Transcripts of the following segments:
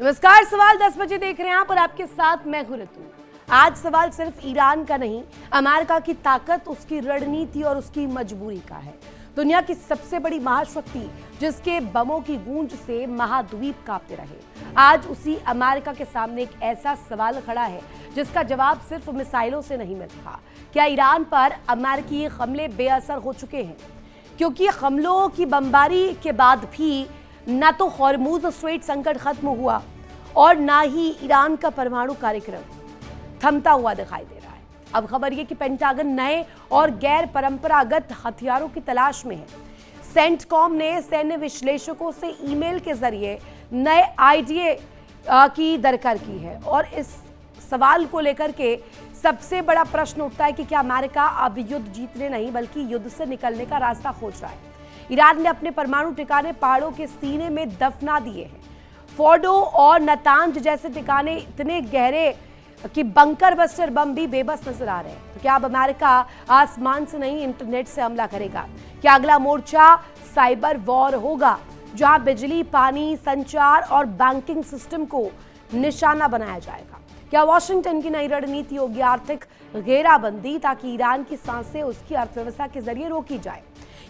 नमस्कार, सवाल 10 बजे देख रहे हैं आप और आपके साथ मैं हूं ऋतु। आज सवाल सिर्फ ईरान का नहीं, अमेरिका की ताकत, उसकी रणनीति और उसकी मजबूरी का है। दुनिया की सबसे बड़ी महाशक्ति जिसके बमों की गूंज से महाद्वीप कांपते रहे, आज उसी अमेरिका के सामने एक ऐसा सवाल खड़ा है जिसका जवाब सिर्फ मिसाइलों से नहीं मिल रहा। क्या ईरान पर अमेरिकी हमले बेअसर हो चुके हैं? क्योंकि हमलों की बमबारी के बाद भी न तो हॉर्मुज स्ट्रेट संकट खत्म हुआ और ना ही ईरान का परमाणु कार्यक्रम थमता हुआ दिखाई दे रहा है। अब खबर यह कि पेंटागन नए और गैर परंपरागत हथियारों की तलाश में है। सेंटकॉम ने सैन्य विश्लेषकों से ईमेल के जरिए नए आइडिया की दरकार की है और इस सवाल को लेकर के सबसे बड़ा प्रश्न उठता है कि क्या अमेरिका अब युद्ध जीतने नहीं बल्कि युद्ध से निकलने का रास्ता खोज रहा है। ईरान ने अपने परमाणु ठिकाने पहाड़ों के सीने में दफना दिए हैं। फोर्डो और नतांज जैसे ठिकाने इतने गहरे कि बंकर बस्टर बम भी बेबस नजर आ रहे हैं। तो क्या अब अमेरिका आसमान से नहीं इंटरनेट से हमला करेगा? क्या अगला मोर्चा साइबर वॉर होगा जहां बिजली, पानी, संचार और बैंकिंग सिस्टम को निशाना बनाया जाएगा? क्या वॉशिंगटन की नई रणनीति होगी आर्थिक घेराबंदी ताकि ईरान की सांसें उसकी अर्थव्यवस्था के जरिए रोकी जाए?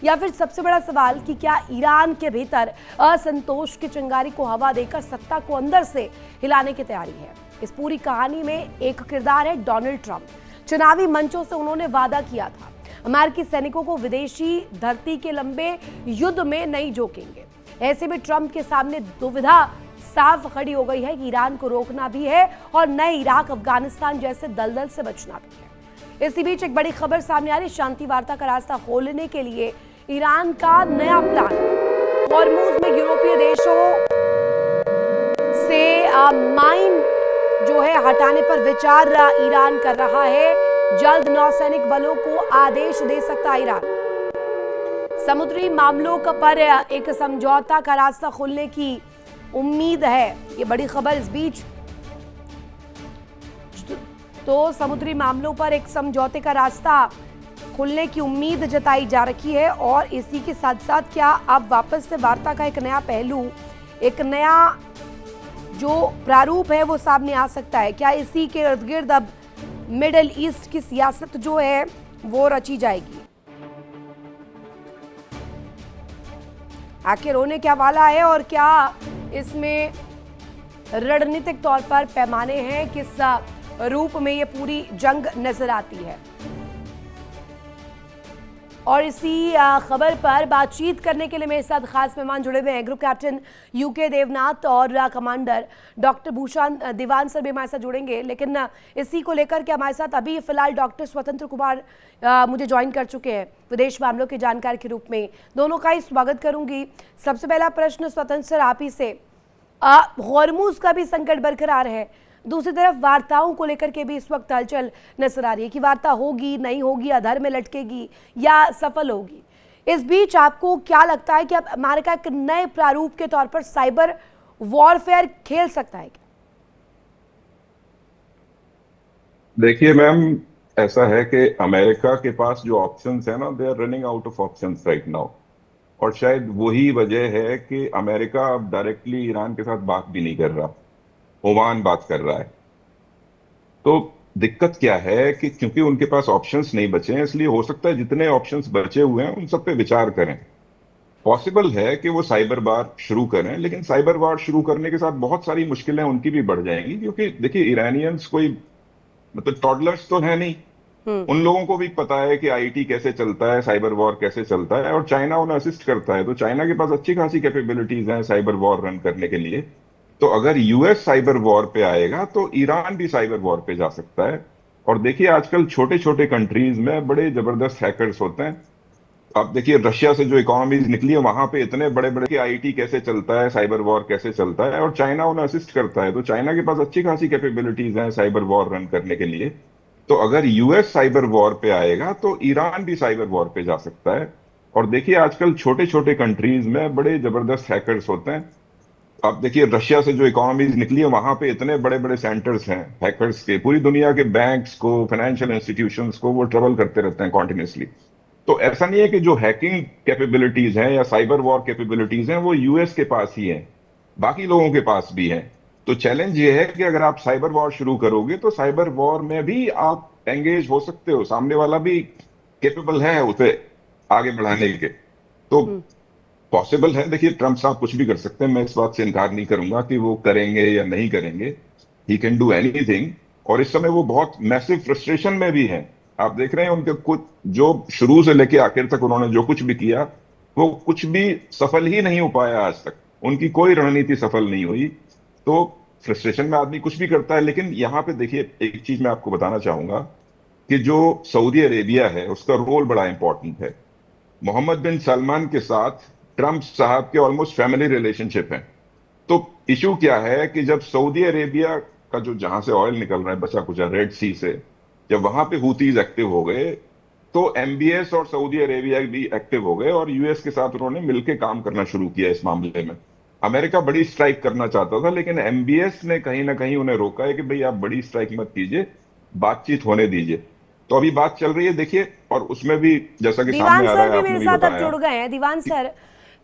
या फिर सबसे बड़ा सवाल कि क्या ईरान के भीतर असंतोष की चिंगारी को हवा देकर सत्ता को अंदर से हिलाने की तैयारी है? इस पूरी कहानी में एक किरदार है डोनाल्ड ट्रंप। चुनावी मंचों से उन्होंने वादा किया था अमेरिकी सैनिकों को विदेशी धरती के लंबे युद्ध में नहीं झोंकेंगे। ऐसे में ट्रंप के सामने दुविधा साफ खड़ी हो गई है कि ईरान को रोकना भी है और नए इराक, अफगानिस्तान जैसे दलदल से बचना भी है। इसी बीच एक बड़ी खबर सामने आ रही, शांति वार्ता का रास्ता खोलने के लिए ईरान का नया प्लान। हॉर्मुज में यूरोपीय देशों से माइन जो है हटाने पर विचार ईरान कर रहा है। जल्द नौसैनिक बलों को आदेश दे सकता है ईरान। समुद्री मामलों पर एक समझौता का रास्ता खुलने की उम्मीद है। ये बड़ी खबर इस बीच तो समुद्री मामलों पर एक समझौते का रास्ता खुलने की उम्मीद जताई जा रही है और इसी के साथ साथ क्या अब वापस से वार्ता का एक नया पहलू, एक नया जो प्रारूप है वो सामने आ सकता है? क्या इसी के इर्द गिर्द अब मिडिल ईस्ट की सियासत जो है वो रची जाएगी? आखिर होने क्या वाला है और क्या इसमें रणनीतिक तौर पर पैमाने हैं? किस रूप में ये पूरी जंग नजर आती है? और इसी खबर पर बातचीत करने के लिए मेरे साथ खास मेहमान जुड़े हुए हैं। ग्रुप कैप्टन यूके देवनाथ और कमांडर डॉक्टर भूषण दीवान सर भी हमारे साथ जुड़ेंगे। लेकिन इसी को लेकर के हमारे साथ अभी फिलहाल डॉक्टर स्वतंत्र कुमार मुझे ज्वाइन कर चुके हैं विदेश मामलों के जानकार के रूप में। दोनों का ही स्वागत करूंगी। सबसे पहला प्रश्न स्वतंत्र सर आप ही से, हॉर्मुज का भी संकट बरकरार है, दूसरी तरफ वार्ताओं को लेकर के भी इस वक्त हलचल नजर आ रही है कि वार्ता होगी नहीं होगी, अधर में लटकेगी या सफल होगी। इस बीच आपको क्या लगता है कि अब अमेरिका एक नए प्रारूप के तौर पर साइबर वॉरफेयर खेल सकता है क्या? देखिए मैम, ऐसा है कि अमेरिका के पास जो ऑप्शंस है ना, they are running out of options right now. और शायद वही वजह है कि अमेरिका अब डायरेक्टली ईरान के साथ बात भी नहीं कर रहा, ओमान बात कर रहा है। तो दिक्कत क्या है कि क्योंकि उनके पास ऑप्शंस नहीं बचे हैं, इसलिए हो सकता है जितने ऑप्शंस बचे हुए हैं उन सब पे विचार करें। पॉसिबल है कि वो साइबर वार शुरू करें, लेकिन साइबर वार शुरू करने के साथ बहुत सारी मुश्किलें उनकी भी बढ़ जाएंगी। क्योंकि देखिए, ईरानियंस कोई मतलब टॉडलर्स तो है नहीं। उन लोगों को भी पता है कि आईटी कैसे चलता है, साइबर वॉर कैसे चलता है, और चाइना उन्हें असिस्ट करता है। तो चाइना के पास अच्छी खासी कैपेबिलिटीज हैं साइबर वॉर रन करने के लिए। तो अगर यूएस साइबर वॉर पे आएगा तो ईरान भी साइबर वॉर पे जा सकता है। और देखिए, आजकल छोटे छोटे कंट्रीज में बड़े जबरदस्त हैकर्स होते हैं। आप देखिए, रशिया से जो इकोनॉमीज निकली है वहां पे इतने बड़े बड़े आईटी कैसे चलता है, साइबर वॉर कैसे चलता है, और चाइना उन्हें असिस्ट करता है। तो चाइना के पास अच्छी खासी कैपेबिलिटीज हैं साइबर वॉर रन करने के लिए। तो अगर यूएस साइबर वॉर पे आएगा तो ईरान भी साइबर वॉर पे जा सकता है। और देखिए, आजकल छोटे छोटे कंट्रीज में बड़े जबरदस्त हैकर्स होते हैं। आप देखिए, रशिया से जो इकोनॉमीज निकली है वहां पे इतने बड़े बड़े सेंटर्स हैं हैकर्स के। पूरी दुनिया के बैंक्स को, फाइनेंशियल इंस्टीट्यूशंस को वो ट्रबल करते रहते हैं कॉन्टिन्यूसली। तो ऐसा नहीं है कि जो हैकिंग कैपेबिलिटीज हैं या साइबर वॉर कैपेबिलिटीज हैं वो यूएस के पास ही हैं, बाकी लोगों के पास भी हैं। तो चैलेंज ये है कि अगर आप साइबर वॉर शुरू करोगे तो साइबर वॉर में भी आप एंगेज हो सकते हो, सामने वाला भी केपेबल है उसे आगे बढ़ाने के। तो पॉसिबल है। देखिए, ट्रम्प साहब कुछ भी कर सकते हैं, मैं इस बात से इनकार नहीं करूंगा कि वो करेंगे या नहीं करेंगे। He can do anything. और इस समय वो बहुत मैसिव फ्रस्ट्रेशन में भी हैं। आप देख रहे हैं उनके कुछ, जो शुरू से लेके आखिर तक उन्होंने जो कुछ भी किया, वो कुछ भी सफल ही नहीं हो पाया आज तक। उनकी कोई रणनीति सफल नहीं हुई। तो फ्रस्ट्रेशन में आदमी कुछ भी करता है। लेकिन यहाँ पे देखिए, एक चीज मैं आपको बताना चाहूंगा कि जो सऊदी अरेबिया है उसका रोल बड़ा इंपॉर्टेंट है। मोहम्मद बिन सलमान के साथ ट्रंप साहब के ऑलमोस्ट फैमिली रिलेशनशिप है। तो इशू क्या है कि जब सऊदी अरेबिया का जो, जहां से ऑयल निकल रहा है बचा कुचा रेड सी से, जब वहां पे हूतीज एक्टिव हो गए, तो एमबीएस और सऊदी अरेबिया भी एक्टिव हो गए और यूएस के साथ उन्होंने मिलकर काम करना शुरू किया इस मामले में। अमेरिका बड़ी स्ट्राइक करना चाहता था, लेकिन एमबीएस ने कहीं ना कहीं उन्हें रोका है कि भाई आप बड़ी स्ट्राइक मत कीजिए, बातचीत होने दीजिए। तो अभी बात चल रही है, देखिए। और उसमें भी जैसा कि सामने दीवान आ रहा सर है, भी आपने मेरे भी साथ अब बताया जुड़ गए हैं। दीवान सर,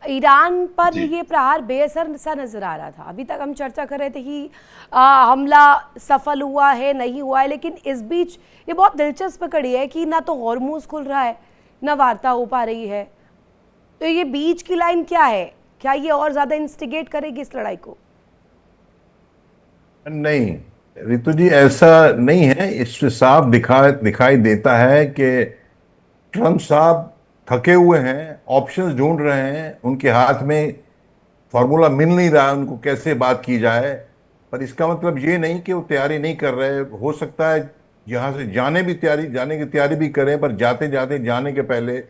ईरान पर जी। ये प्रहार बेअसर सा नजर आ रहा था। अभी तक हम चर्चा कर रहे थे कि हमला सफल हुआ है नहीं हुआ है, लेकिन इस बीच ये बहुत दिलचस्प कड़ी है कि ना तो हॉर्मूज खुल रहा है, ना वार्ता हो पा रही है। तो ये बीच की लाइन क्या है? क्या ये और ज्यादा इंस्टिगेट करेगी इस लड़ाई को? नहीं रितु जी, ऐसा नहीं है। इससे साफ दिखाई देता है कि ट्रम्प साहब थके हुए हैं, ऑप्शंस ढूंढ रहे हैं, उनके हाथ में फॉर्मूला मिल नहीं रहा है उनको कैसे बात की जाए। पर इसका मतलब ये नहीं कि वो तैयारी नहीं कर रहे। हो सकता है यहाँ से जाने की तैयारी भी करें, पर जाते जाते जाने के पहले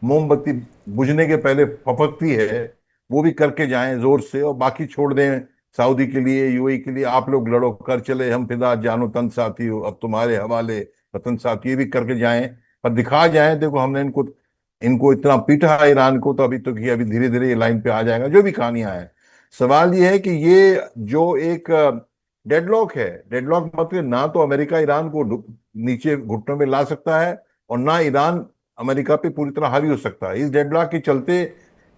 मोमबत्ती बुझने के पहले फपकती है, वो भी करके जाएं जोर से, और बाकी छोड़ दें सऊदी के लिए, यूएई के लिए। आप लोग लड़ो, कर चले हम फिदा, जानो तन साथी हो, अब तुम्हारे हवाले वतन साथी, ये भी करके जाएं। पर दिखा जाएं, देखो हमने इनको इनको इतना पीटा है ईरान को, तो अभी तो कि अभी धीरे धीरे ये लाइन पे आ जाएगा जो भी कहानियां हैं। सवाल ये है कि ये जो एक डेडलॉक है, डेडलॉक मतलब ना तो अमेरिका ईरान को नीचे घुटनों में ला सकता है, और ना ईरान अमेरिका पे पूरी तरह हावी हो सकता है। इस डेडलॉक के चलते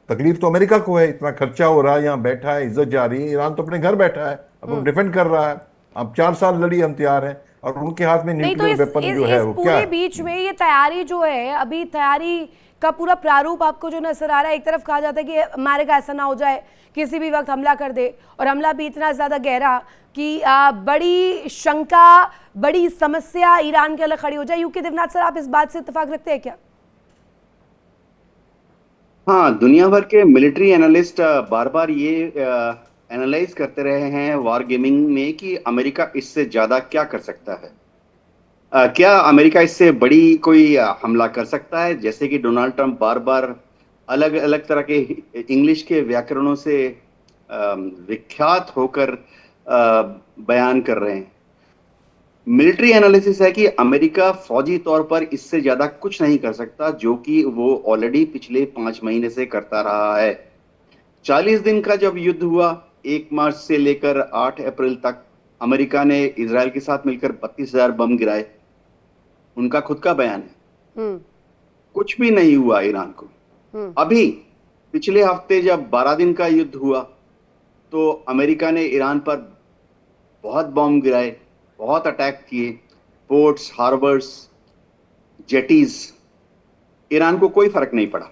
तकलीफ तो अमेरिका को है, इतना खर्चा हो रहा है, यहाँ बैठा है, इज्जत जा रही है। ईरान तो अपने घर बैठा है, अपना डिफेंड कर रहा है। अब 4 साल लड़ी, हम तैयार हैं, और उनके हाथ में नहीं तो न्यूक्लियर वेपन जो है इस वो क्या पूरे है। बीच में ये तैयारी जो है, अभी तैयारी का पूरा प्रारूप आपको जो नजर आ रहा है, एक तरफ कहा जाता है कि अमेरिका ऐसा ना हो जाए किसी भी वक्त हमला कर दे, और हमला भी इतना ज्यादा गहरा कि बड़ी शंका, बड़ी समस्या ईरान के अलग खड़ी हो जाए। यूके देवनाथ सर, आप इस बात से इत्तेफाक रखते हैं क्या? हाँ, दुनिया भर के मिलिट्री एनालिस्ट बार बार ये एनालाइज करते रहे हैं वॉर गेमिंग में कि अमेरिका इससे ज्यादा क्या कर सकता है। क्या अमेरिका इससे बड़ी कोई हमला कर सकता है, जैसे कि डोनाल्ड ट्रंप बार बार अलग अलग तरह के इंग्लिश के व्याकरणों से विख्यात होकर बयान कर रहे हैं। मिलिट्री एनालिसिस है कि अमेरिका फौजी तौर पर इससे ज्यादा कुछ नहीं कर सकता, जो कि वो ऑलरेडी पिछले 5 महीने से करता रहा है। 40 दिन का जब युद्ध हुआ, 1 मार्च से लेकर 8 अप्रैल तक, अमेरिका ने इजराइल के साथ मिलकर 32,000 बम गिराए। उनका खुद का बयान है। कुछ भी नहीं हुआ ईरान को। अभी पिछले हफ्ते जब 12 दिन का युद्ध हुआ, तो अमेरिका ने ईरान पर बहुत बम गिराए, बहुत अटैक किए, पोर्ट्स, हार्बर्स, जेटीज। ईरान को कोई फर्क नहीं पड़ा।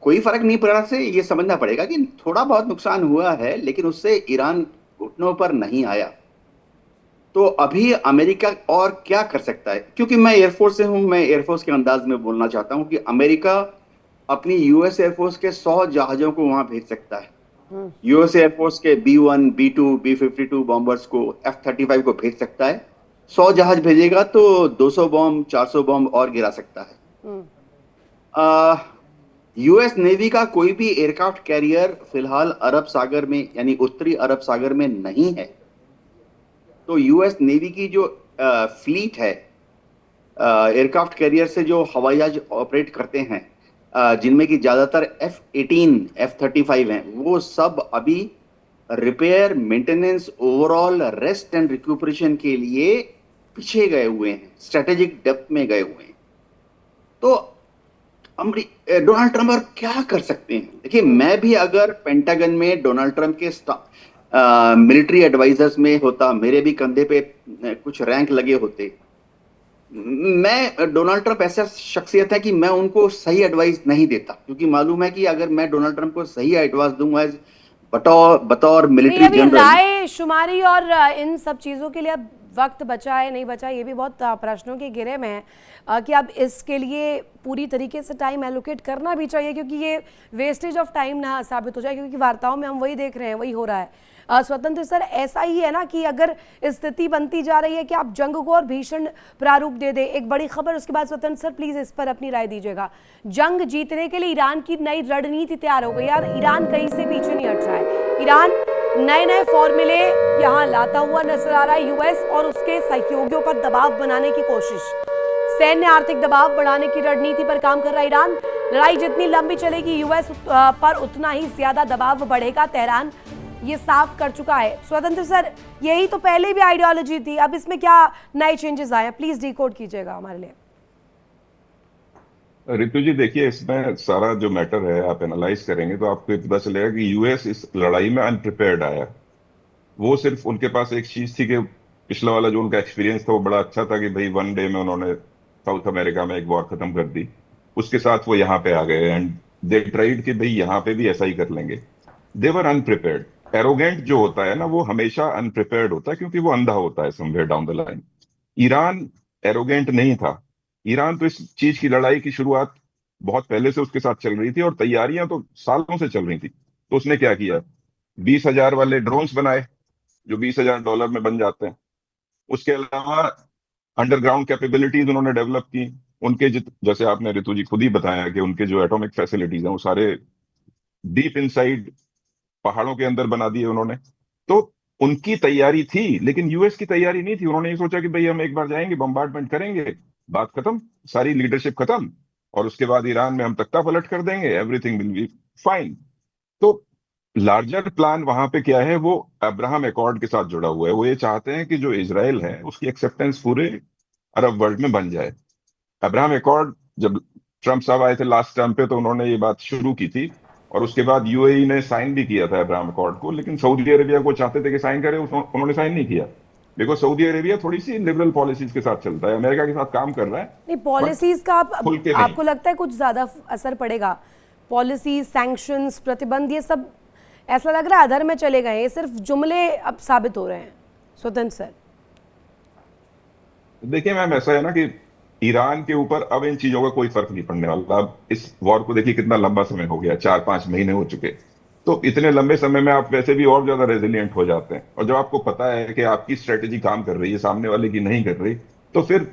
कोई फर्क नहीं पड़ा से ये समझना पड़ेगा कि थोड़ा बहुत नुकसान हुआ है, लेकिन उससे ईरान घुटनों पर नहीं आया। तो अभी अमेरिका और क्या कर सकता है? क्योंकि मैं एयरफोर्स से हूं, मैं एयरफोर्स के अंदाज में बोलना चाहता हूं कि अमेरिका अपनी यूएस एयरफोर्स के 100 जहाजों को वहां भेज सकता है। यूएस एयरफोर्स के B-1, B-2, B-52 बॉम्बर्स को, F-35 को भेज सकता है। 100 जहाज भेजेगा तो 200 बॉम्ब, 400 बॉम्ब और गिरा सकता है। यूएस नेवी का कोई भी एयरक्राफ्ट कैरियर फिलहाल अरब सागर में, यानी उत्तरी अरब सागर में नहीं है। तो यूएस नेवी की जो फ्लीट है, एयरक्राफ्ट कैरियर से जो हवाई जहाज ऑपरेट करते हैं, जिनमें कि ज्यादातर F-18, F-35 हैं, वो सब अभी repair, maintenance, overall rest and recuperation के लिए पीछे गए हुए हैं, स्ट्रेटेजिक डेप्थ में गए हुए हैं। तो डोनाल्ड ट्रंप और क्या कर सकते हैं? देखिए, मैं भी अगर पेंटागन में डोनाल्ड ट्रंप के मिलिट्री एडवाइजर्स में होता, मेरे भी कंधे पे कुछ रैंक लगे होते। मैं डोनाल्ड ट्रंप ऐसा शख्सियत है कि मैं उनको सही एडवाइस नहीं देता, क्योंकि मालूम है कि अगर मैं डोनाल्ड ट्रंप को सही एडवाइस दूंगा बतौर नहीं, मिलिट्री अभी जनरल। राय शुमारी और इन सब चीज़ों के लिए अब वक्त बचा है नहीं बचा, ये भी बहुत प्रश्नों के घेरे में है कि अब इसके लिए पूरी तरीके से टाइम एलोकेट करना भी चाहिए, क्योंकि ये वेस्टेज ऑफ टाइम ना साबित हो जाए, क्योंकि वार्ताओं में हम वही देख रहे हैं, वही हो रहा है। स्वतंत्र सर, ऐसा ही है ना कि अगर स्थिति बनती जा रही है कि आप जंग को और भीषण प्रारूप दे दे, एक बड़ी खबर उसके बाद स्वतंत्र सर प्लीज इस पर अपनी राय दीजिएगा। जंग जीतने के लिए ईरान की नई रणनीति तैयार हो गई यार, ईरान कहीं से पीछे नहीं हट रहा है। ईरान नए नए फॉर्मूले यहाँ लाता हुआ नजर आ रहा है। यूएस और उसके सहयोगियों पर दबाव बनाने की कोशिश, सैन्य आर्थिक दबाव बढ़ाने की रणनीति पर काम कर रहा है ईरान। लड़ाई जितनी लंबी चलेगी यूएस पर उतना ही ज्यादा दबाव बढ़ेगा, तेहरान ये साफ कर चुका है। स्वतंत्र सर, यही तो पहले भी आइडियोलॉजी थी, अब इसमें क्या नए चेंजेस आए हैं, प्लीज डिकोड कीजिएगा हमारे लिए। रितु जी देखिए, इसमें सारा जो मैटर है आप एनालाइज करेंगे तो आपको ये पता चलेगा कि यूएस इस लड़ाई में अनप्रिपेयर्ड आया। वो सिर्फ उनके पास एक चीज थी कि पिछला वाला जो उनका एक्सपीरियंस था वो बड़ा अच्छा था कि भाई वन डे में उन्होंने साउथ अमेरिका में एक वॉर खत्म कर दी, उसके साथ वो यहाँ पे आ गए एंड दे ट्राइड कि भाई यहाँ पे भी ऐसा ही कर लेंगे। दे वर अनप्रिपेयर्ड। एरोगेंट जो होता है ना वो हमेशा अनप्रिपेयर्ड होता है, क्योंकि वो अंधा होता है somewhere down the line. Iran arrogant नहीं था। ईरान तो इस चीज की लड़ाई की शुरुआत बहुत पहले से उसके साथ चल रही थी और तैयारियां तो सालों से चल रही थी। तो उसने क्या किया, 20,000 वाले ड्रोन्स बनाए जो $20,000 में बन जाते हैं। उसके अलावा अंडरग्राउंड कैपेबिलिटीज उन्होंने डेवलप की। उनके जैसे आपने ऋतु जी खुद ही बताया कि उनके जो एटॉमिक फैसिलिटीज हैं वो सारे डीप इनसाइड पहाड़ों के अंदर बना दिए उन्होंने। तो उनकी तैयारी थी, लेकिन यूएस की तैयारी नहीं थी। उन्होंने ये सोचा कि भाई हम एक बार जाएंगे, बम्बार्डमेंट करेंगे, बात खत्म, सारी लीडरशिप खत्म, और उसके बाद ईरान में हम तख्ता पलट कर देंगे, एवरीथिंग विल बी फाइन। तो लार्जर प्लान वहां पे क्या है, वो अब्राहम एकॉर्ड के साथ जुड़ा हुआ है। वो ये चाहते हैं कि जो इजराइल है उसकी एक्सेप्टेंस पूरे अरब वर्ल्ड में बन जाए। अब्राहम एकॉर्ड जब ट्रंप साहब आए थे लास्ट टर्म पे तो उन्होंने ये बात शुरू की थी, और उसके बाद यूएई ने साइन भी किया था अब्राहम एकॉर्ड को, लेकिन सऊदी अरेबिया को चाहते थे कि साइन करे, उन्होंने साइन नहीं किया। बिकॉज सऊदी अरेबिया थोड़ी सी लिबरल पॉलिसीज के साथ चलता है, अमेरिका के साथ काम कर रहा है। नहीं, पॉलिसीज का आपको लगता है कुछ ज्यादा असर पड़ेगा? पॉलिसीज, सैंक्शंस, प्रतिबंध, ये सब ऐसा लग रहा है अधर में चले गए, ये सिर्फ जुमले अब साबित हो रहे हैं। स्वतंत्र सर देखिए मैम, ऐसा है ना कि ईरान के ऊपर अब इन चीजों का कोई फर्क नहीं पड़ने वाला। अब इस वॉर को देखिए कितना लंबा समय हो गया, 4-5 महीने हो चुके। तो इतने लंबे समय में आप वैसे भी और ज्यादा रेजिलियंट हो जाते हैं, और जब आपको पता है कि आपकी स्ट्रेटेजी काम कर रही है, सामने वाले की नहीं कर रही, तो फिर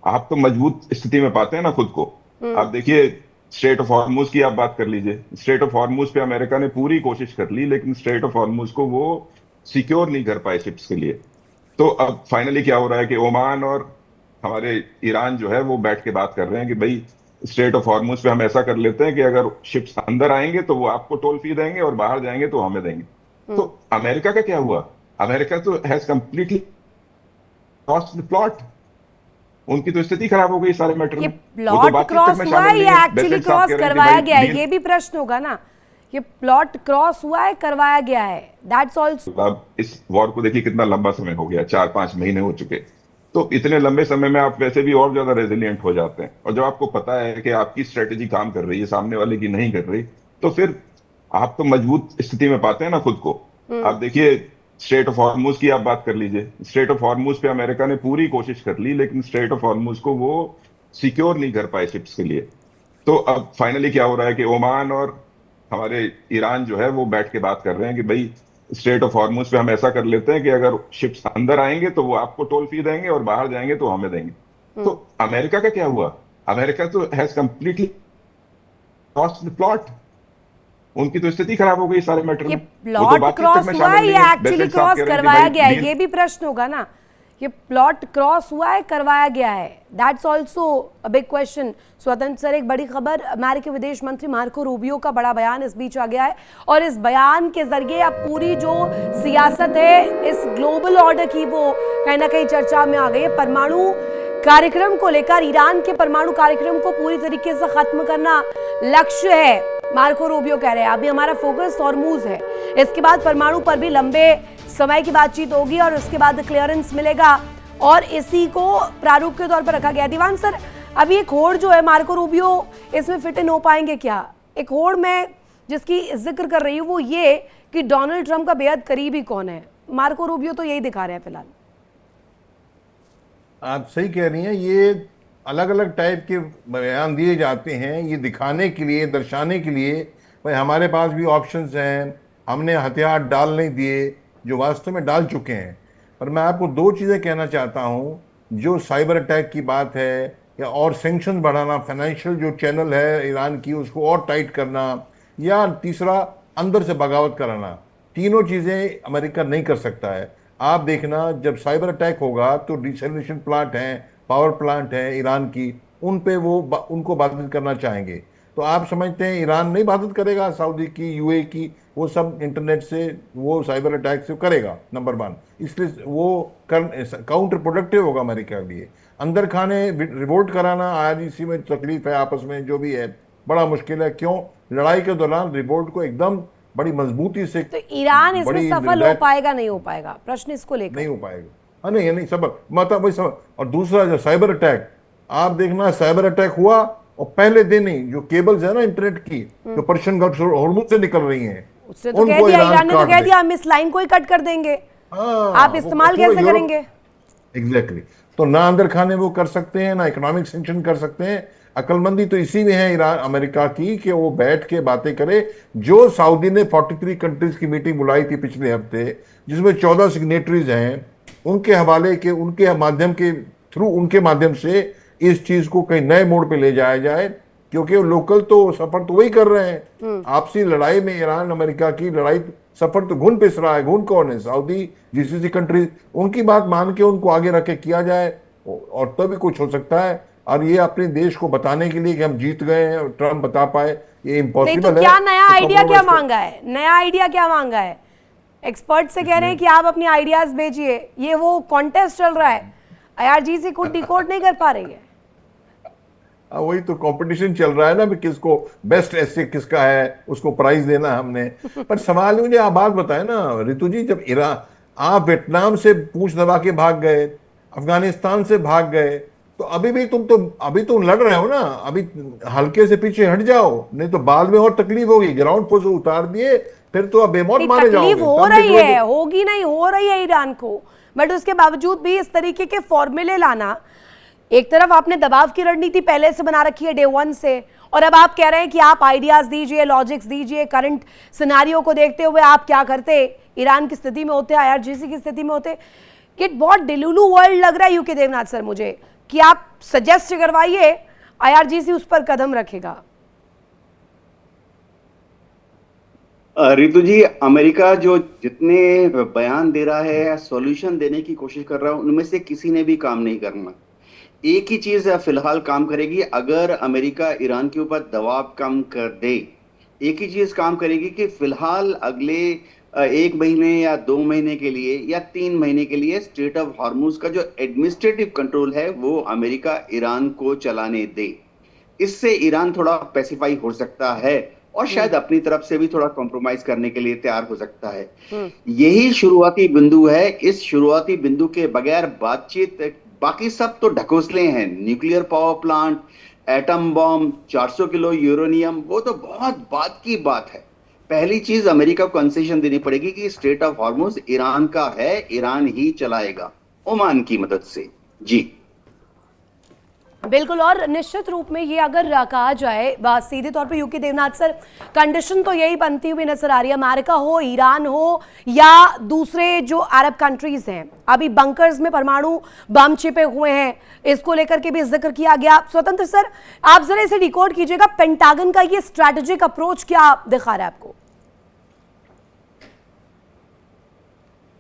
आप तो मजबूत स्थिति में पाते हैं ना खुद को। आप देखिए स्ट्रेट ऑफ हॉर्मुज की आप बात कर लीजिए। स्ट्रेट ऑफ हॉर्मुज पे अमेरिका ने पूरी कोशिश कर ली, लेकिन स्ट्रेट ऑफ हॉर्मुज को वो सिक्योर नहीं कर पाए शिप्स के लिए। तो अब फाइनली क्या हो रहा है कि ओमान और हमारे ईरान जो है वो बैठ के बात कर रहे हैं कि भाई स्ट्रेट ऑफ हॉर्मुज पे हम ऐसा कर लेते हैं कि अगर शिप्स अंदर आएंगे तो वो आपको टोल फी देंगे, और बाहर जाएंगे तो हमें देंगे। तो अमेरिका का क्या हुआ? अमेरिका तो has completely lost the plot. उनकी तो स्थिति खराब हो गई सारे मैटर में। ये प्लॉट क्रॉस हुआ है या एक्चुअली क्रॉस करवाया गया है, ये भी प्रश्न होगा ना। ये प्लॉट क्रॉस हुआ है, करवाया गया है, दैट्स ऑल्सो। अब इस वॉर को देखिए कितना लंबा समय हो गया, 4-5 महीने हो चुके। तो इतने लंबे समय में आप वैसे भी और ज्यादा रेजिलियंट हो जाते हैं, और जब आपको पता है कि आपकी स्ट्रेटेजी काम कर रही है, सामने वाले की नहीं कर रही, तो फिर आप तो मजबूत स्थिति में पाते हैं ना खुद को। आप देखिए स्ट्रेट ऑफ हॉर्मुज की आप बात कर लीजिए। स्ट्रेट ऑफ हॉर्मुज पे अमेरिका ने पूरी कोशिश कर ली, लेकिन स्ट्रेट ऑफ हॉर्मुज को वो सिक्योर नहीं कर पाए शिप्स के लिए। तो अब फाइनली क्या हो रहा है कि ओमान और हमारे ईरान जो है वो बैठ के बात कर रहे हैं कि भाई स्ट्रेट ऑफ हॉर्मुज पे हम ऐसा कर लेते हैं कि अगर शिप्स अंदर आएंगे तो वो आपको टोल फी देंगे, और बाहर जाएंगे तो हमें देंगे। तो अमेरिका का क्या हुआ? अमेरिका तो has completely lost the plot. उनकी तो स्थिति खराब हो गई सारे मैटर में। ये प्लॉट क्रॉस हुआ है या एक्चुअली क्रॉस करवाया गया है, ये भी प्रश्न होगा ना। ये प्लॉट क्रॉस हुआ है, करवाया गया है, that's also a big question. स्वतंत्र सर, एक बड़ी खबर, अमेरिकी विदेश मंत्री मार्को रूबियो का बड़ा बयान इस बीच आ गया है, और इस बयान के जरिए अब पूरी जो सियासत है इस ग्लोबल ऑर्डर की वो कहीं ना कहीं चर्चा में आ गई है। परमाणु कार्यक्रम को लेकर ईरान के परमाणु कार्यक्रम को पूरी तरीके से खत्म करना लक्ष्य है मार्को रूबियो कह रहे हैं अभी हमारा फोकस हॉर्मूज है, इसके बाद परमाणु पर भी लंबे समय की बातचीत होगी और उसके बाद क्लियरेंस मिलेगा और इसी को प्रारूप के तौर पर रखा गया। दीवान सर, अभी एक होड़ जो है मार्को रूबियो इसमें फिट इन हो पाएंगे क्या? एक होड़ मैं जिसकी जिक्र कर रही हूँ वो ये कि डोनाल्ड ट्रंप का बेहद करीबी कौन है। मार्को रूबियो तो यही दिखा रहे हैं फिलहाल। आप सही कह रही हैं, ये अलग अलग टाइप के बयान दिए जाते हैं ये दिखाने के लिए, दर्शाने के लिए भाई हमारे पास भी ऑप्शंस हैं, हमने हथियार डाल नहीं दिए, जो वास्तव में डाल चुके हैं। पर मैं आपको दो चीज़ें कहना चाहता हूँ, जो साइबर अटैक की बात है या और सेंक्शन बढ़ाना, फाइनेंशियल जो चैनल है ईरान की उसको और टाइट करना, या तीसरा अंदर से बगावत कराना, तीनों चीज़ें अमेरिका नहीं कर सकता है। आप देखना जब साइबर अटैक होगा तो डिसैलिनेशन प्लांट हैं, पावर प्लांट है ईरान की, उन पे वो उनको बाधित करना चाहेंगे। तो आप समझते हैं ईरान नहीं बाधित करेगा सऊदी की, यूए की, वो सब इंटरनेट से वो साइबर अटैक से करेगा, नंबर वन। इसलिए वो काउंटर प्रोडक्टिव होगा अमेरिका के लिए। अंदर खाने रिवोल्ट कराना, आईआरजीसी में तकलीफ है, आपस में जो भी है बड़ा मुश्किल है। क्यों? लड़ाई के दौरान रिवोल्ट को एकदम बड़ी मजबूती से, तो ईरान इसमें सफल हो पाएगा नहीं हो पाएगा, प्रश्न इसको लेकर नहीं हो पाएगा। हाँ नहीं, नहीं सब मतलब वही सब। और दूसरा जो साइबर अटैक, आप देखना साइबर अटैक हुआ और पहले दिन ही जो केबल्स है ना इंटरनेट की, जो पर्शियन गल्फ हॉर्मूज से निकल रही हैं, उसने तो कह दिया, ईरान ने तो कह दिया हम इस लाइन को ही कट कर देंगे। आप इस्तेमाल कैसे करेंगे? एग्जैक्टली। तो ना अंदर खाने वो कर सकते हैं, ना इकोनॉमिक सेंक्शन कर सकते हैं। अक्लमंदी तो इसी में है ईरान अमेरिका की कि वो बैठ के बातें करे। जो सऊदी ने 43 कंट्रीज की मीटिंग बुलाई थी पिछले हफ्ते, जिसमें 14 सिग्नेटरीज हैं, उनके हवाले के, उनके माध्यम के थ्रू, उनके माध्यम से इस चीज को कहीं नए मोड़ पे ले जाया जाए, क्योंकि लोकल तो सफर तो वही कर रहे हैं। आपसी लड़ाई में ईरान अमेरिका की लड़ाई, सफर तो घुन पिस रहा है। घुन कौन है? Saudi, GCC countries. उनकी बात मान के उनको आगे रख के किया जाए और तभी कुछ हो सकता है। और ये अपने देश को बताने के लिए कि हम जीत गए हैं, ट्रम्प बता पाए, ये इम्पॉसिबल है। तो क्या नया आइडिया क्या मांगा है? नया आइडिया क्या मांगा है? एक्सपर्ट से कह रहे हैं कि आप अपनी आइडियाज भेजिए। ये वो कॉन्टेस्ट चल रहा है, आईआरजीसी खुद डिकोड नहीं कर पा रही है। वही तो कंपटीशन चल रहा है ना, किसको बेस्ट एसे किसका है, उसको प्राइज देना है हमने। पर सवाल मुझे आप बात बताए ना रितु जी, जब ईरान, आप वियतनाम से पूंछ दबा के भाग गए, अफगानिस्तान से भाग गए, तो अभी भी अभी तुम लड़ रहे हो ना। अभी हल्के से पीछे हट जाओ, नहीं तो बाद में और तकलीफ होगी। ग्राउंड फोर्स उतार दिए फिर तो अब बेमौत मारे जाओगे। तकलीफ हो रही है, होगी नहीं, हो रही है ईरान को, बट उसके बावजूद भी इस तरीके के फॉर्मूले लाना, एक तरफ आपने दबाव की रणनीति पहले से बना रखी है डे वन से, और अब आप कह रहे हैं कि आप आइडियाज दीजिए, लॉजिक्स दीजिए, करंट सिनारियो को देखते हुए आप क्या करते, ईरान की स्थिति में होते, आईआरजीसी की स्थिति में होते। कि बहुत डिलुलू वर्ल्ड लग रहा है यूके देवनाथ सर मुझे, कि आप सजेस्ट करवाइए, आईआरजीसी उस पर कदम रखेगा। रितु जी, अमेरिका जो जितने बयान दे रहा है, सॉल्यूशन देने की कोशिश कर रहा है, उनमें से किसी ने भी काम नहीं करना। एक ही चीज फिलहाल काम करेगी, अगर अमेरिका ईरान के ऊपर दबाव कम कर दे, एक ही चीज काम करेगी कि फिलहाल अगले 1 महीने या 2 महीने के लिए या 3 महीने के लिए स्ट्रेट ऑफ हॉर्मुज का जो एडमिनिस्ट्रेटिव कंट्रोल है वो अमेरिका ईरान को चलाने दे। इससे ईरान थोड़ा पैसिफाई हो सकता है और शायद अपनी तरफ से भी थोड़ा कॉम्प्रोमाइज करने के लिए तैयार हो सकता है। यही शुरुआती बिंदु है। इस शुरुआती बिंदु के बगैर बातचीत, बाकी सब तो ढकोसले हैं। Nuclear power plant, atom bomb, 400 kilo uranium, वो तो बहुत बाद की बात है। पहली चीज अमेरिका को कंसेशन देनी पड़ेगी कि स्ट्रेट ऑफ हॉर्मुज ईरान का है, ईरान ही चलाएगा ओमान की मदद से। जी बिल्कुल, और निश्चित रूप में ये अगर कहा जाए बात सीधे तौर पे यूके देवनाथ सर, कंडीशन तो यही बनती हुई नजर आ रही है, अमेरिका हो, ईरान हो या दूसरे जो अरब कंट्रीज हैं, अभी बंकर्स में परमाणु बम छिपे हुए हैं, इसको लेकर के भी जिक्र किया गया। स्वतंत्र सर, आप जरा इसे डिकोड कीजिएगा, पेंटागन का ये स्ट्रैटेजिक अप्रोच क्या दिखा रहा है आपको?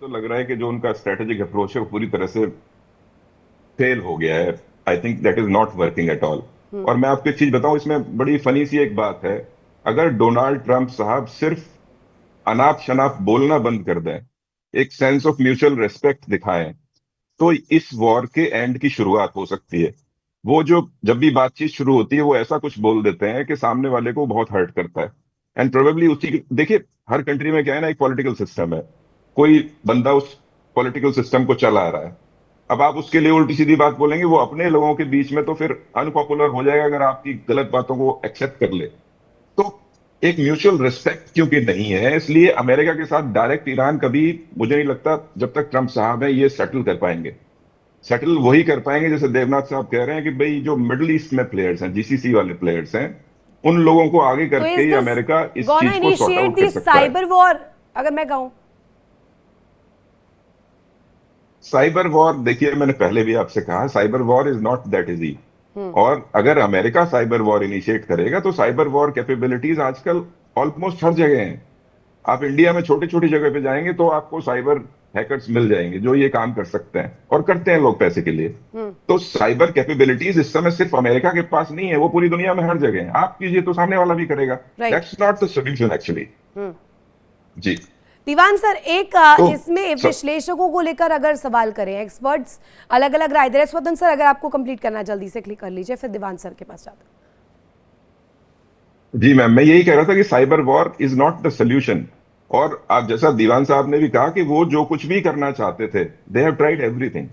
तो लग रहा है कि जो उनका स्ट्रेटेजिक अप्रोच है वो पूरी तरह से फेल हो गया है। I think that is not working at all. और मैं आपको एक चीज बताऊं, इसमें बड़ी फनी सी एक बात है। अगर डोनाल्ड ट्रंप साहब सिर्फ अनाप शनाप बोलना बंद कर दें, एक सेंस ऑफ म्यूचुअल रेस्पेक्ट दिखाएं, तो इस वॉर के एंड की शुरुआत हो सकती है। वो जो जब भी बातचीत शुरू होती है वो ऐसा कुछ बोल देते हैं कि सामने वाले को बहुत हर्ट करता है। एंड प्रोबेबली उसी, देखिए हर कंट्री में क्या है ना, एक पॉलिटिकल सिस्टम है, कोई बंदा उस पॉलिटिकल सिस्टम को चला रहा है। अब आप उसके लिए उल्टी सीधी बात बोलेंगे वो अपने लोगों के बीच में, तो फिर अनपॉपुलर हो जाएगा अगर आपकी गलत बातों को एक्सेप्ट कर ले। तो एक म्यूचुअल रिस्पेक्ट क्योंकि नहीं है, इसलिए अमेरिका के साथ डायरेक्ट ईरान कभी, मुझे नहीं लगता जब तक ट्रंप साहब है ये सेटल कर पाएंगे। सेटल वही कर पाएंगे जैसे देवनाथ साहब कह रहे हैं कि भाई जो मिडिल ईस्ट में प्लेयर्स हैं, जीसीसी वाले प्लेयर्स हैं, उन लोगों को आगे तो करके ही इज अमेरिका इस गोना चीज को सॉर्ट इनिशिएट आउट दी कर सकता है। साइबर वॉर, अगर मैं कहूं? साइबर वॉर, देखिए मैंने पहले भी आपसे कहा, cyber war is not that easy. और अगर अमेरिका साइबर वॉर इनिशिएट करेगा तो साइबर वॉर कैपेबिलिटीज आजकल ऑलमोस्ट हर जगह हैं। आप इंडिया में छोटी छोटी जगह पे जाएंगे तो आपको साइबर हैकर्स मिल जाएंगे जो ये काम कर सकते हैं, और करते हैं लोग पैसे के लिए। तो साइबर कैपेबिलिटीज इस समय सिर्फ अमेरिका के पास नहीं है, वो पूरी दुनिया में हर जगह है। आप कीजिए तो सामने वाला भी करेगा। Right. That's not the solution actually. जी दीवान सर, एक तो इसमें विश्लेषकों को लेकर अगर सवाल करें, एक्सपर्ट्स अलग अलग राय दे रहे हैं। स्वतंत्र सर, अगर आपको कंप्लीट करना जल्दी से क्लिक कर लीजिए, फिर दीवान सर के पास जाते जी मैम, मैं यही कह रहा था कि cyber war is not the solution. और आप जैसा दीवान साहब ने भी कहा कि वो जो कुछ भी करना चाहते थे, दे हैव ट्राइड एवरीथिंग,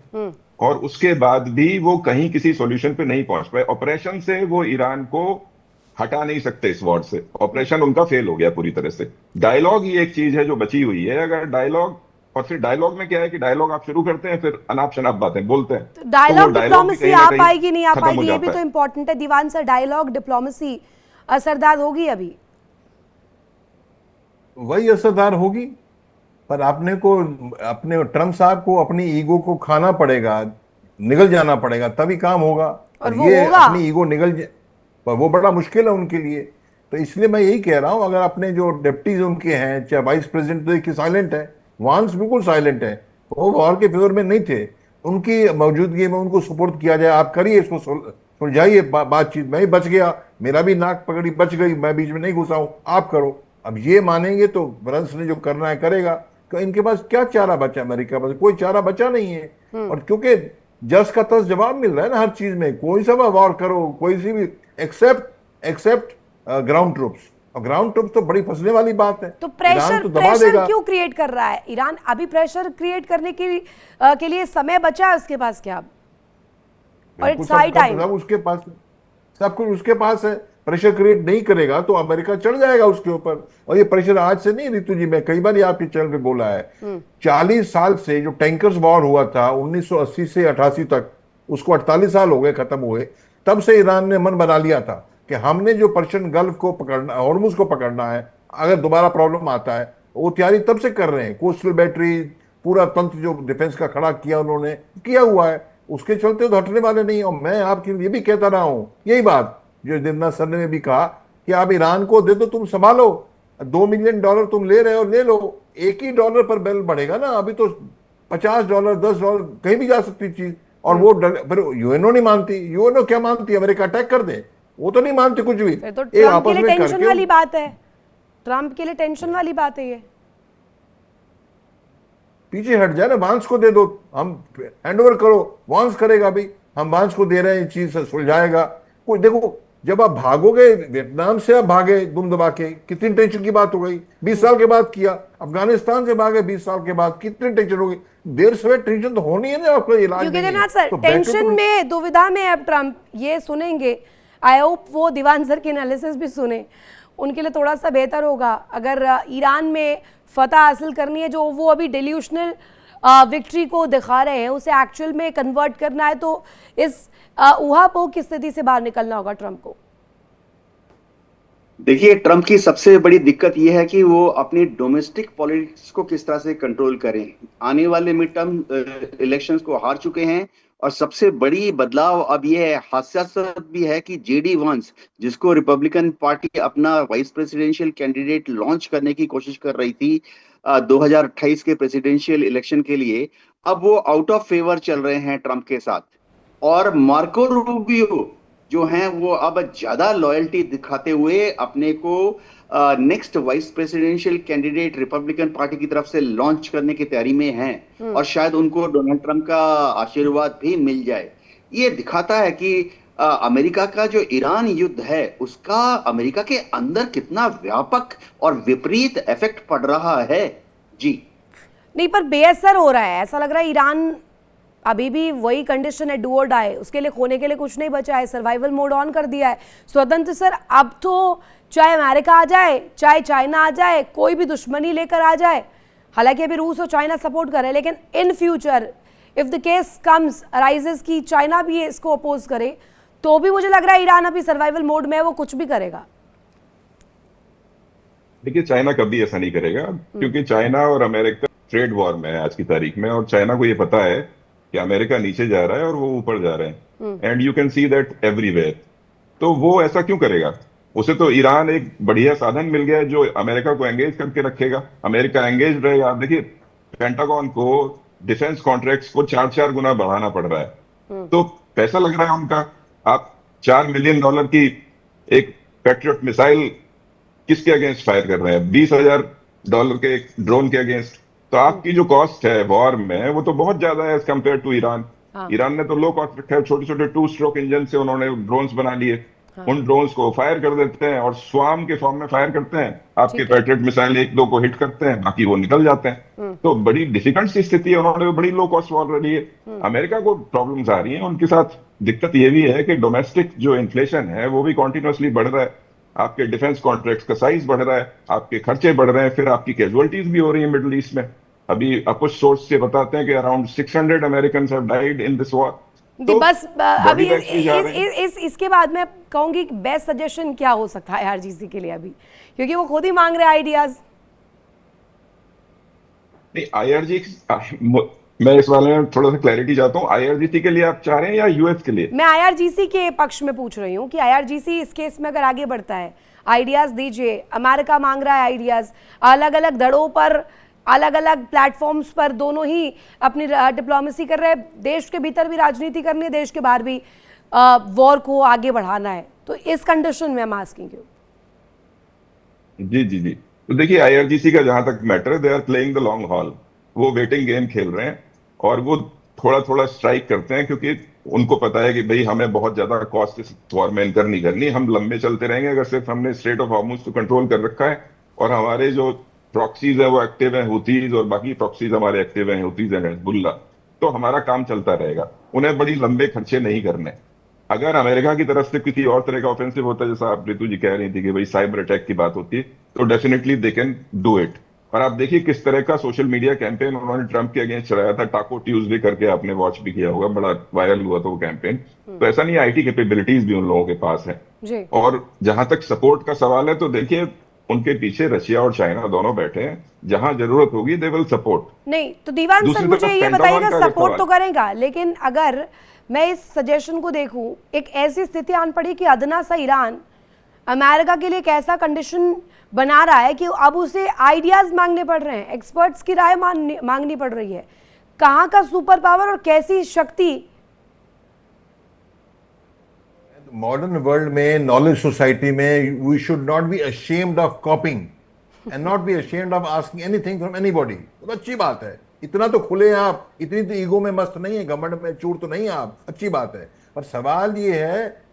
और उसके बाद भी वो कहीं किसी सॉल्यूशन पे नहीं पहुंच पाए। ऑपरेशन से वो ईरान को हटा नहीं सकते इस वॉर से, ऑपरेशन उनका फेल हो गया पूरी तरह से। डायलॉग ही एक चीज है जो बची हुई है। अगर डायलॉग, और फिर डायलॉग में क्या है कि डायलॉग आप शुरू करते हैं, फिर अनाप शनाप बातें बोलते हैं, तो डायलॉग डिप्लोमेसी आ पाएगी नहीं आ खत्म हो पाएगी, ये भी जाता तो है। इंपॉर्टेंट है। दीवान सर, डायलॉग डिप्लोमेसी असरदार होगी अभी? वही असरदार होगी, पर आपने को अपने ट्रम्प साहब को अपनी ईगो को खाना पड़ेगा, निगल जाना पड़ेगा, तभी काम होगा। और और वो ये होगा। अपनी ईगो पर वो बड़ा मुश्किल है उनके लिए। तो इसलिए मैं यही कह रहा हूं, अगर अपने जो डिप्टीज उनके हैं, चाहे वाइस प्रेसिडेंट तो देखिए साइलेंट है, वांस बिल्कुल साइलेंट है, वो वॉर के फेवर में नहीं थे। उनकी मौजूदगी में उनको सपोर्ट किया जाए, आप करिए इसको, सुलझाइए बातचीत। मैं ही बच गया, मेरा भी नाक पकड़ी बच गई, मैं बीच में नहीं घुसा हूं, आप करो। अब ये मानेंगे तो फ्रांस ने जो करना है करेगा। तो इनके पास क्या चारा बचा? अमेरिका पास कोई चारा बचा नहीं है। और क्योंकि जस का तस जवाब मिल रहा है ना हर चीज में, कोई सा वॉर करो, कोई सी भी, एक्सेप्ट ग्राउंड ट्रूप्स। और ग्राउंड ट्रूप्स तो बड़ी फंसने वाली बात है। तो ईरान तो दबा प्रेशर देगा। क्यों क्रिएट कर रहा है ईरान? अभी प्रेशर क्रिएट करने के लिए समय बचा है उसके पास क्या? और इट्स हाई टाइम। सब उसके पास, सब कुछ उसके पास है। प्रेशर क्रिएट नहीं करेगा तो अमेरिका चढ़ जाएगा उसके ऊपर। और ये प्रेशर आज से नहीं रितु जी, मैं कई बार ये आपके चैनल पे बोला है, 40 साल से जो टैंकर्स वॉर हुआ था 1980 से 88 तक, उसको 48 साल हो गए खत्म हुए। तब से ईरान ने मन बना लिया था कि हमने जो पर्शियन गल्फ को पकड़ना, हॉर्मुज को पकड़ना है, अगर दोबारा प्रॉब्लम आता है। वो तैयारी तब से कर रहे हैं, कोस्टल बैटरी, पूरा तंत्र जो डिफेंस का खड़ा किया उन्होंने, किया हुआ है। उसके चलते तो हटने वाले नहीं। और मैं आपके लिए भी कहता रहा हूं यही बात जो देवनाथ सर ने भी कहा कि आप ईरान को दे दो, तुम संभालो, $2 मिलियन तुम ले रहे हो, ले लो। एक ही डॉलर पर बैरल बढ़ेगा ना, अभी तो $50, $10 कहीं भी जा सकती चीज। और वो फिर यूएनओ नहीं मानती। यूएनओ क्या मानती? अमेरिका अटैक कर दे, वो तो नहीं मानती कुछ भी। फिर तो ट्रम्प के लिए टेंशन वाली बात है। ट्रम्प के लिए टेंशन वाली बात है ये। पीछे हट जाए ना, वांस को दे दो, हम हैंडओवर करो, वांस करेगा भाई, हम वांस को दे रहे हैं, चीज सुलझाएगा। कोई देखो, जब आप भागोगे, वियतनाम से आप भागे दुम दबा के, कितनी टेंशन की बात हो गई। 20 साल के बाद किया। अफगानिस्तान से भागे 20 साल के बाद, कितनी टेंशन हो गई। देर से टेंशन तो होनी है ना, आपको इलाज क्योंकि नहीं है। सर तो टेंशन में, दुविधा में अब ट्रम्प, ये सुनेंगे। आई होप वो दीवान सर के एनालिसिस भी सुने, उनके लिए थोड़ा सा बेहतर होगा। अगर ईरान में फतह हासिल करनी है, जो वो अभी डिल्यूशनल विक्ट्री को दिखा रहे हैं, उसे एक्चुअल में कन्वर्ट करना है, तो इस ऊहापोह की स्थिति से बाहर निकलना होगा ट्रम्प को। देखिए, ट्रम्प की सबसे बड़ी दिक्कत यह है कि वो अपनी डोमेस्टिक पॉलिटिक्स को किस तरह से कंट्रोल करें। आने वाले मिड टर्म इलेक्शंस को हार चुके हैं, और सबसे बड़ी बदलाव अब यह है, हास्यास्पद भी है, कि जेडी वांस, जिसको रिपब्लिकन पार्टी अपना वाइस प्रेसिडेंशियल कैंडिडेट लॉन्च करने की कोशिश कर रही थी 2028 के प्रेसिडेंशियल इलेक्शन के लिए, अब वो आउट ऑफ फेवर चल रहे हैं ट्रम्प के साथ। और मार्को रूबियो जो हैं, वो अब ज्यादा लॉयल्टी दिखाते हुए अपने को next vice presidential candidate Republican party की तरफ से लॉन्च करने की तैयारी में हैं, और शायद उनको डोनाल्ड ट्रंप का आशीर्वाद भी मिल जाए। ये दिखाता है कि अमेरिका का जो ईरान युद्ध है उसका अमेरिका के अंदर कितना व्यापक और विपरीत इफेक्ट पड़ रहा है? जी नहीं, पर बेअसर हो रहा है, ऐसा लग रहा है ईरान अभी भी वही कंडीशन है, डू और डाई, उसके लिए खोने के लिए कुछ नहीं बचा है, सर्वाइवल मोड ऑन कर दिया है। स्वतंत्र सर, अब तो चाहे अमेरिका आ जाए, चाहे चाइना आ जाए, कोई भी दुश्मनी लेकर आ जाए, हालांकि अभी रूस और चाइना सपोर्ट कर रहे हैं, लेकिन in future if the case comes arises की चाइना भी इसको अपोज करे, तो भी मुझे लग रहा है ईरान अभी सर्वाइवल मोड में है, वो कुछ भी करेगा। देखिए, चाइना कभी ऐसा नहीं करेगा, क्योंकि चाइना और अमेरिका ट्रेड वॉर में है आज की तारीख में, और चाइना को ये पता है कि अमेरिका नीचे जा रहा है और वो ऊपर जा रहे हैं, and you can see that everywhere. तो वो ऐसा क्यों करेगा? उसे तो ईरान एक बढ़िया साधन मिल गया है जो अमेरिका को एंगेज करके रखेगा। अमेरिका एंगेज रहेगा। आप देखिए, पेंटागन को डिफेंस कॉन्ट्रैक्ट्स को 4-4 गुना बढ़ाना पड़ रहा है, तो पैसा लग रहा है उनका। आप $4 मिलियन की एक पैट्रियट मिसाइल किसके अगेंस्ट फायर कर रहे हैं? $20,000 के एक ड्रोन के अगेंस्ट। तो आपकी जो कॉस्ट है वॉर में, वो तो बहुत ज्यादा है as compare to Iran. Iran ने तो लो कॉस्ट रखा है, छोटे छोटे 2 स्ट्रोक इंजन से उन्होंने ड्रोन्स बना लिए। उन ड्रोन्स को फायर कर देते हैं और स्वाम के फॉर्म में फायर करते हैं, आपके पैट्रियट मिसाइल 1-2 को हिट करते हैं, बाकी वो निकल जाते हैं। तो बड़ी डिफिकल्ट सी स्थिति है, उन्होंने बड़ी लो कॉस्ट वॉर लड़ी है। अमेरिका को प्रॉब्लम्स आ रही हैं, उनके साथ दिक्कत ये भी है कि डोमेस्टिक जो इन्फ्लेशन है वो भी कॉन्टिन्यूसली बढ़ रहा है, आपके डिफेंस कॉन्ट्रैक्ट्स का साइज बढ़ रहा है, आपके खर्चे बढ़ रहे हैं, फिर आपकी कैजुअलिटीज भी हो रही है मिडिल ईस्ट में। अभी कुछ सोर्स से बताते हैं कि around 600 Americans have died in this war. तो बस अभी इसके बाद मैं कहूंगी बेस्ट सजेशन क्या हो सकता है आईआरजीसी के लिए अभी, क्योंकि वो खुद ही मांग रहे हैं आइडियाज। नहीं, मैं इस बारे में थोड़ा सा क्लैरिटी चाहता हूँ। आईआरजीसी के लिए आप चाह रहे हैं या यूएस के लिए? मैं आईआरजीसी के पक्ष में पूछ रही हूँ कि आईआरजीसी इस केस में अगर आगे बढ़ता है, आइडियाज दीजिए। अमेरिका मांग रहा है आइडियाज, अलग अलग दड़ों पर, अलग अलग प्लेटफॉर्म्स पर दोनों ही अपनी डिप्लोमेसी कर रहे हैं। देश के भीतर भी राजनीति करनी है, देश के बाहर भी वॉर को आगे बढ़ाना है। तो इस कंडीशन में हम आस्किंग यू। जी जी जी, तो देखिए, आईआरजीसी का जहां तक मैटर है, they are playing the long haul. वो वेटिंग गेम खेल रहे हैं और वो थोड़ा थोड़ा स्ट्राइक करते हैं, क्योंकि उनको पता है कि भाई हमें बहुत ज्यादा कॉस्ट इस वॉर में इनकर नहीं करनी, हम लंबे चलते रहेंगे अगर सिर्फ हमने स्ट्रेट ऑफ हॉर्मुज को कंट्रोल कर रखा है और हमारे जो प्रॉक्सीज है वो एक्टिव है, हुतीज, और बाकी प्रॉक्सीज हमारे एक्टिव हैं, हुतीज एंड हिजबुल्ला, तो हमारा काम चलता रहेगा। उन्हें बड़ी लंबे खर्चे नहीं करने। अगर अमेरिका की तरफ से किसी और तरह का ऑफेंसिव होता है, जैसा आप रितु जी कह रही थी कि भाई साइबर अटैक की बात होती है, तो definitely they can do it. और आप देखिए किस तरह का सोशल मीडिया कैंपेन उन्होंने ट्रंप के अगेंस्ट चलाया था, टाको ट्यूजडे करके, आपने वॉच भी किया होगा, बड़ा वायरल हुआ था वो कैंपेन। तो ऐसा नहीं, आईटी कैपेबिलिटीज भी उन लोगों के पास है। और जहां तक सपोर्ट का सवाल है, तो देखिए उनके पीछे रशिया और चाइना दोनों बैठे हैं, जहां जरूरत होगी दे विल सपोर्ट। नहीं तो दीवान सर मुझे ये बताइएगा, सपोर्ट तो करेगा, लेकिन अगर मैं इस सजेशन को देखूं, एक ऐसी स्थिति आन पड़ी कि अदना सा ईरान अमेरिका के लिए एक ऐसा कंडीशन बना रहा है कि अब उसे आइडियाज मांगने पड़ रहे हैं, एक्सपर्ट्स की राय मांगनी पड़ रही है। कहां का सुपर पावर और कैसी शक्ति? मॉडर्न वर्ल्ड में, नॉलेज सोसाइटी में, we should not be ashamed of copying and not be ashamed of asking anything from anybody. तो अच्छी बात है, इतना तो खुले आप, इतनी तो ईगो में मस्त नहीं है, घमंड में चूर तो नहीं आप, अच्छी बात है। पर सवाल ये है,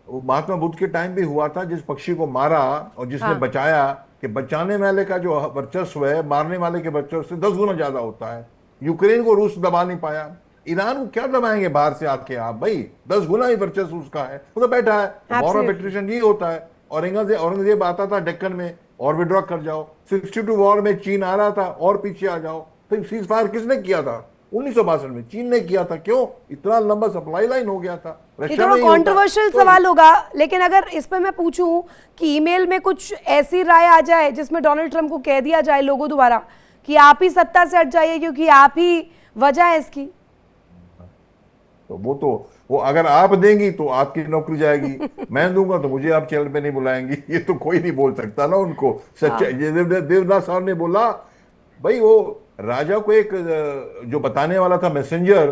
वो महात्मा बुद्ध के टाइम भी हुआ था, जिस पक्षी को मारा और जिसने बचाया, कि बचाने वाले का जो वर्चस्व है मारने वाले के वर्चस्व से 10 गुना ज्यादा होता है। यूक्रेन को रूस दबा नहीं पाया, ईरान को क्या दबाएंगे बाहर से आके आप? भाई 10 गुना ही वर्चस्व उसका है, वो तो बैठा है। वॉर ऑफ एट्रिशन ये होता है। औरंगजेब आता था डेक्कन में, और विड्रॉ कर जाओ। 62 वॉर में चीन आ रहा था, और पीछे आ जाओ। तो सीज फायर किसने किया था? 1962 में चीन ने किया था। क्यों? इतना लंबा सप्लाई लाइन हो गया था। थोड़ा कंट्रोवर्शियल सवाल होगा, लेकिन अगर इस पे मैं पूछूं कि ईमेल में कुछ ऐसी राय आ जाए जिसमें डोनाल्ड ट्रंप को कह दिया जाए लोगों द्वारा कि आप ही सत्ता से हट जाइए क्योंकि आप ही वजह है इसकी, तो वो अगर आप देंगी तो आपकी नौकरी जाएगी, मैं दूंगा तो मुझे आप चैनल पे नहीं बुलाएंगी। ये तो कोई नहीं बोल सकता ना उनको। सच्चा देवदास साहब ने बोला, भाई वो राजा को एक जो बताने वाला था मैसेंजर,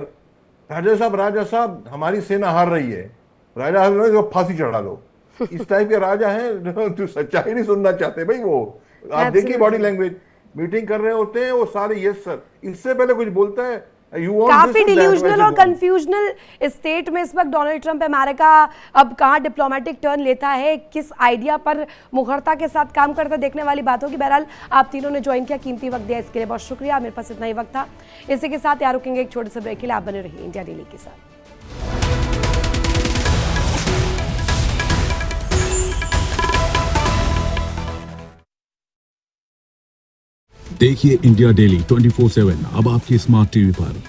राजा साहब हमारी सेना हार रही है, राजा हार रही है, फांसी चढ़ा दो। इस टाइप के राजा हैं जो सच्चाई नहीं सुनना चाहते। भाई वो आप देखिए बॉडी लैंग्वेज, मीटिंग कर रहे होते हैं वो सारे यस सर, इससे पहले कुछ बोलता है You won't काफी listen that डिल्यूजनल वैसे और बोल। कंफ्यूजनल स्टेट में इस वक्त डोनाल्ड ट्रंप अमेरिका अब कहाँ डिप्लोमेटिक टर्न लेता है, किस आइडिया पर मुखरता के साथ काम करता है, देखने वाली बात होगी। बहरहाल आप तीनों ने ज्वाइन किया, कीमती वक्त दिया, इसके लिए बहुत शुक्रिया। मेरे पास इतना ही वक्त था, इसी के साथ यार रुकेंगे एक छोटे से ब्रेक के लिए। आप बने रहिए इंडिया डेली के साथ। देखिए इंडिया डेली 24/7 अब आपके स्मार्ट टीवी पर।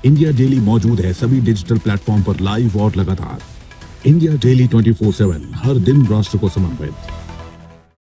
इंडिया डेली मौजूद है सभी डिजिटल प्लेटफॉर्म पर लाइव और लगातार। इंडिया डेली 24/7 हर दिन राष्ट्र को समर्पित।